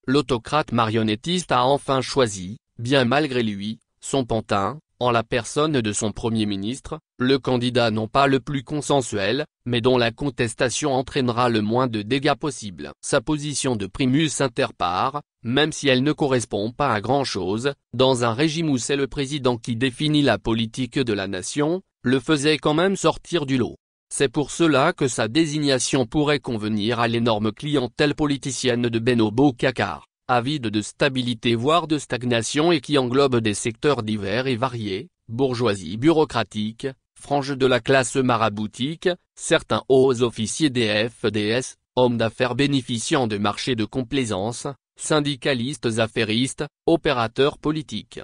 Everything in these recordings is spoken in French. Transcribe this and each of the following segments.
l'autocrate marionnettiste a enfin choisi, bien malgré lui, son pantin, en la personne de son Premier ministre, le candidat non pas le plus consensuel, mais dont la contestation entraînera le moins de dégâts possible. Sa position de primus inter pares, même si elle ne correspond pas à grand-chose, dans un régime où c'est le président qui définit la politique de la nation, le faisait quand même sortir du lot. C'est pour cela que sa désignation pourrait convenir à l'énorme clientèle politicienne de Benno Bokar, avide de stabilité voire de stagnation et qui englobe des secteurs divers et variés, bourgeoisie bureaucratique, frange de la classe maraboutique, certains hauts officiers des FDS, hommes d'affaires bénéficiant de marchés de complaisance, syndicalistes affairistes, opérateurs politiques.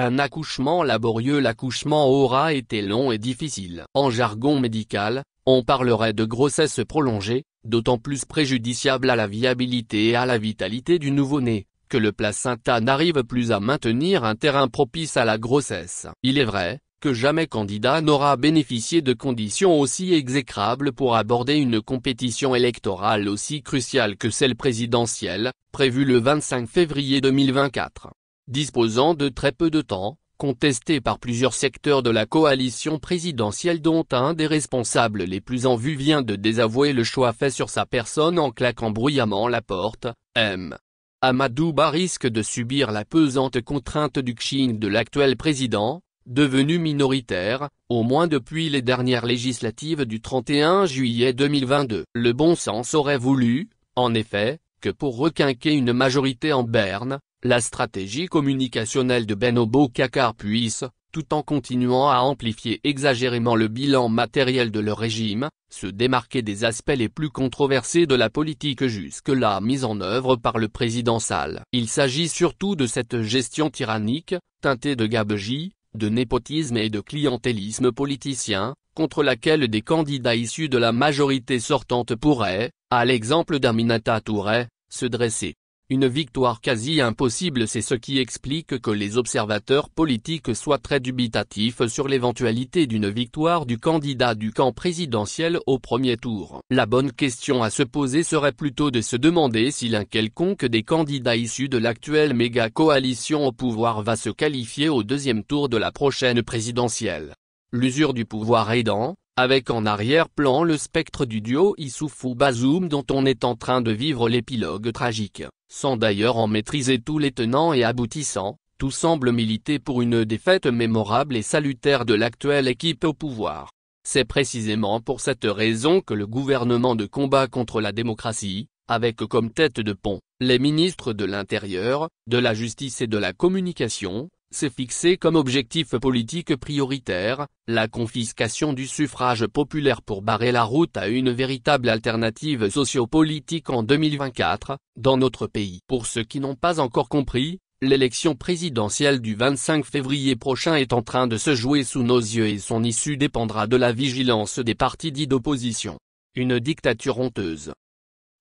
Un accouchement laborieux. L'accouchement aura été long et difficile. En jargon médical, on parlerait de grossesse prolongée, d'autant plus préjudiciable à la viabilité et à la vitalité du nouveau-né, que le placenta n'arrive plus à maintenir un terrain propice à la grossesse. Il est vrai que jamais candidat n'aura bénéficié de conditions aussi exécrables pour aborder une compétition électorale aussi cruciale que celle présidentielle, prévue le 25 février 2024. Disposant de très peu de temps, contesté par plusieurs secteurs de la coalition présidentielle dont un des responsables les plus en vue vient de désavouer le choix fait sur sa personne en claquant bruyamment la porte, M. Amadou Ba risque de subir la pesante contrainte du kshing de l'actuel président, devenu minoritaire, au moins depuis les dernières législatives du 31 juillet 2022. Le bon sens aurait voulu, en effet, que pour requinquer une majorité en berne, la stratégie communicationnelle de Benno Bokar puisse, tout en continuant à amplifier exagérément le bilan matériel de leur régime, se démarquer des aspects les plus controversés de la politique jusque-là mise en œuvre par le président Sall. Il s'agit surtout de cette gestion tyrannique, teintée de gabegie, de népotisme et de clientélisme politicien, contre laquelle des candidats issus de la majorité sortante pourraient, à l'exemple d'Aminata Touré, se dresser. Une victoire quasi impossible, c'est ce qui explique que les observateurs politiques soient très dubitatifs sur l'éventualité d'une victoire du candidat du camp présidentiel au premier tour. La bonne question à se poser serait plutôt de se demander si l'un quelconque des candidats issus de l'actuelle méga-coalition au pouvoir va se qualifier au deuxième tour de la prochaine présidentielle. L'usure du pouvoir aidant, avec en arrière-plan le spectre du duo Issoufou-Bazoum dont on est en train de vivre l'épilogue tragique. Sans d'ailleurs en maîtriser tous les tenants et aboutissants, tout semble militer pour une défaite mémorable et salutaire de l'actuelle équipe au pouvoir. C'est précisément pour cette raison que le gouvernement de combat contre la démocratie, avec comme tête de pont, les ministres de l'Intérieur, de la Justice et de la Communication, s'est fixé comme objectif politique prioritaire, la confiscation du suffrage populaire pour barrer la route à une véritable alternative sociopolitique en 2024, dans notre pays. Pour ceux qui n'ont pas encore compris, l'élection présidentielle du 25 février prochain est en train de se jouer sous nos yeux et son issue dépendra de la vigilance des partis dits d'opposition. Une dictature honteuse.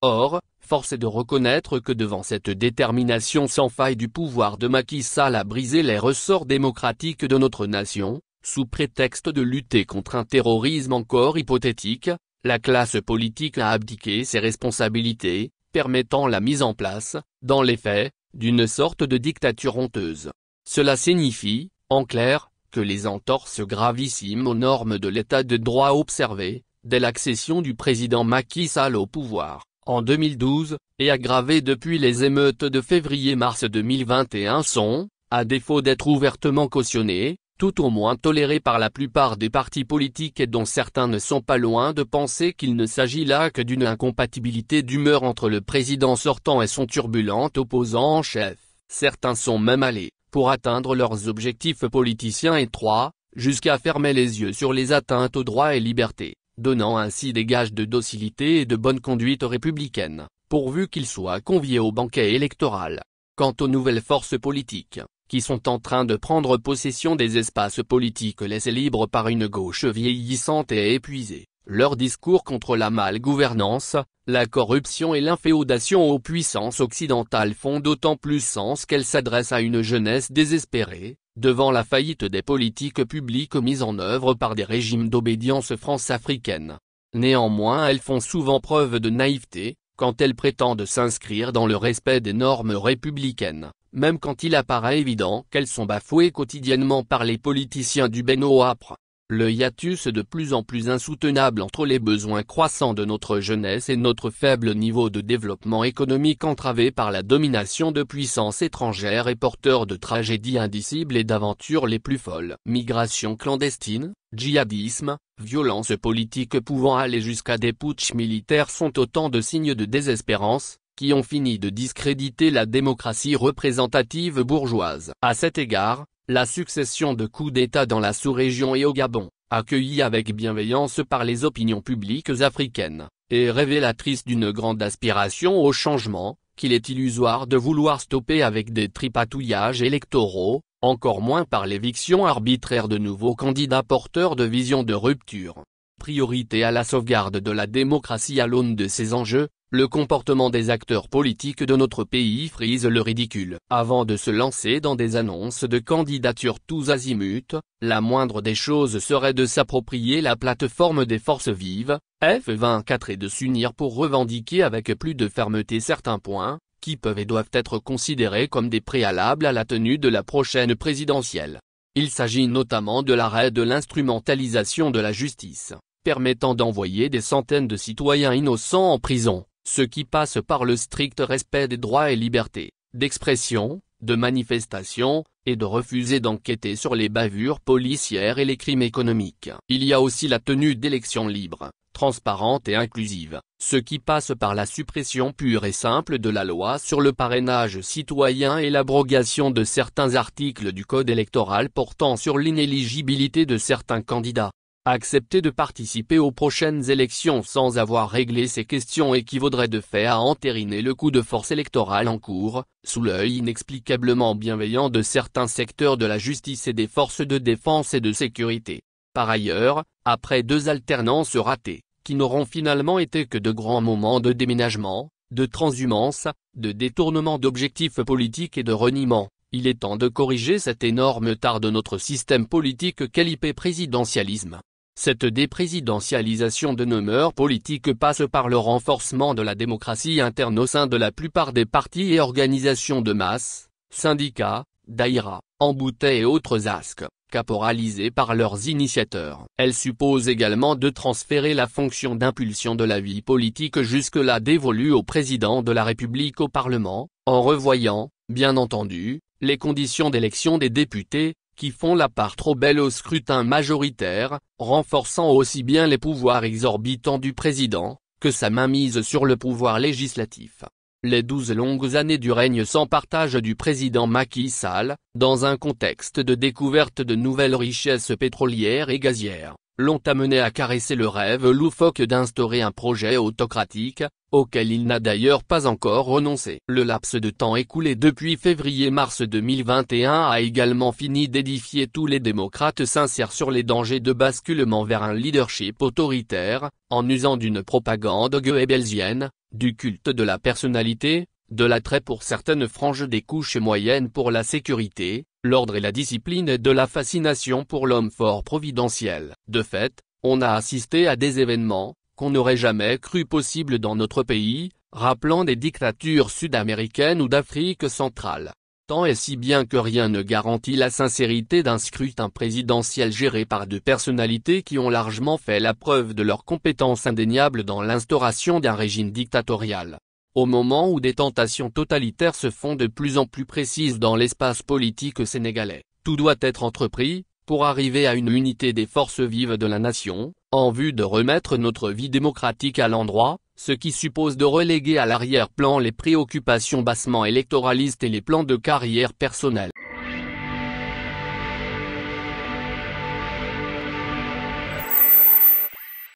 Or, force est de reconnaître que devant cette détermination sans faille du pouvoir de Macky Sall à briser les ressorts démocratiques de notre nation, sous prétexte de lutter contre un terrorisme encore hypothétique, la classe politique a abdiqué ses responsabilités, permettant la mise en place, dans les faits, d'une sorte de dictature honteuse. Cela signifie, en clair, que les entorses gravissimes aux normes de l'état de droit observées, dès l'accession du président Macky Sall au pouvoir, en 2012, et aggravées depuis les émeutes de février-mars 2021 sont, à défaut d'être ouvertement cautionnées, tout au moins tolérées par la plupart des partis politiques et dont certains ne sont pas loin de penser qu'il ne s'agit là que d'une incompatibilité d'humeur entre le président sortant et son turbulent opposant en chef. Certains sont même allés, pour atteindre leurs objectifs politiciens étroits, jusqu'à fermer les yeux sur les atteintes aux droits et libertés, donnant ainsi des gages de docilité et de bonne conduite républicaine, pourvu qu'ils soient conviés au banquet électoral. Quant aux nouvelles forces politiques, qui sont en train de prendre possession des espaces politiques laissés libres par une gauche vieillissante et épuisée, leur discours contre la malgouvernance, la corruption et l'inféodation aux puissances occidentales font d'autant plus sens qu'elles s'adressent à une jeunesse désespérée, devant la faillite des politiques publiques mises en œuvre par des régimes d'obédience france-africaine. Néanmoins elles font souvent preuve de naïveté, quand elles prétendent s'inscrire dans le respect des normes républicaines, même quand il apparaît évident qu'elles sont bafouées quotidiennement par les politiciens du beno âpre. Le hiatus de plus en plus insoutenable entre les besoins croissants de notre jeunesse et notre faible niveau de développement économique entravé par la domination de puissances étrangères est porteur de tragédies indicibles et d'aventures les plus folles. Migration clandestine, djihadisme, violence politique pouvant aller jusqu'à des putschs militaires sont autant de signes de désespérance, qui ont fini de discréditer la démocratie représentative bourgeoise. À cet égard, la succession de coups d'État dans la sous-région et au Gabon, accueillie avec bienveillance par les opinions publiques africaines, est révélatrice d'une grande aspiration au changement, qu'il est illusoire de vouloir stopper avec des tripatouillages électoraux, encore moins par l'éviction arbitraire de nouveaux candidats porteurs de visions de rupture. Priorité à la sauvegarde de la démocratie à l'aune de ces enjeux, le comportement des acteurs politiques de notre pays frise le ridicule. Avant de se lancer dans des annonces de candidature tous azimuts, la moindre des choses serait de s'approprier la plateforme des forces vives, F24 et de s'unir pour revendiquer avec plus de fermeté certains points, qui peuvent et doivent être considérés comme des préalables à la tenue de la prochaine présidentielle. Il s'agit notamment de l'arrêt de l'instrumentalisation de la justice, permettant d'envoyer des centaines de citoyens innocents en prison, ce qui passe par le strict respect des droits et libertés, d'expression, de manifestation, et de refuser d'enquêter sur les bavures policières et les crimes économiques. Il y a aussi la tenue d'élections libres, transparentes et inclusives, ce qui passe par la suppression pure et simple de la loi sur le parrainage citoyen et l'abrogation de certains articles du code électoral portant sur l'inéligibilité de certains candidats. Accepter de participer aux prochaines élections sans avoir réglé ces questions équivaudrait de fait à entériner le coup de force électoral en cours, sous l'œil inexplicablement bienveillant de certains secteurs de la justice et des forces de défense et de sécurité. Par ailleurs, après 2 alternances ratées, qui n'auront finalement été que de grands moments de déménagement, de transhumance, de détournement d'objectifs politiques et de reniement, il est temps de corriger cet énorme tard de notre système politique qualifié présidentialisme. Cette déprésidentialisation de nos mœurs politiques passe par le renforcement de la démocratie interne au sein de la plupart des partis et organisations de masse, syndicats, daïras, embouteillages et autres asques, caporalisés par leurs initiateurs. Elle suppose également de transférer la fonction d'impulsion de la vie politique jusque-là dévolue au président de la République au Parlement, en revoyant, bien entendu, les conditions d'élection des députés, qui font la part trop belle au scrutin majoritaire, renforçant aussi bien les pouvoirs exorbitants du président, que sa mainmise sur le pouvoir législatif. Les 12 longues années du règne sans partage du président Macky Sall, dans un contexte de découverte de nouvelles richesses pétrolières et gazières, l'ont amené à caresser le rêve loufoque d'instaurer un projet autocratique, auquel il n'a d'ailleurs pas encore renoncé. Le laps de temps écoulé depuis février-mars 2021 a également fini d'édifier tous les démocrates sincères sur les dangers de basculement vers un leadership autoritaire, en usant d'une propagande goebbelsienne, du culte de la personnalité, de l'attrait pour certaines franges des couches moyennes pour la sécurité, l'ordre et la discipline et de la fascination pour l'homme fort providentiel. De fait, on a assisté à des événements qu'on n'aurait jamais cru possibles dans notre pays, rappelant des dictatures sud-américaines ou d'Afrique centrale. Tant et si bien que rien ne garantit la sincérité d'un scrutin présidentiel géré par 2 personnalités qui ont largement fait la preuve de leurs compétences indéniables dans l'instauration d'un régime dictatorial. Au moment où des tentations totalitaires se font de plus en plus précises dans l'espace politique sénégalais, tout doit être entrepris, pour arriver à une unité des forces vives de la nation, en vue de remettre notre vie démocratique à l'endroit, ce qui suppose de reléguer à l'arrière-plan les préoccupations bassement électoralistes et les plans de carrière personnelle.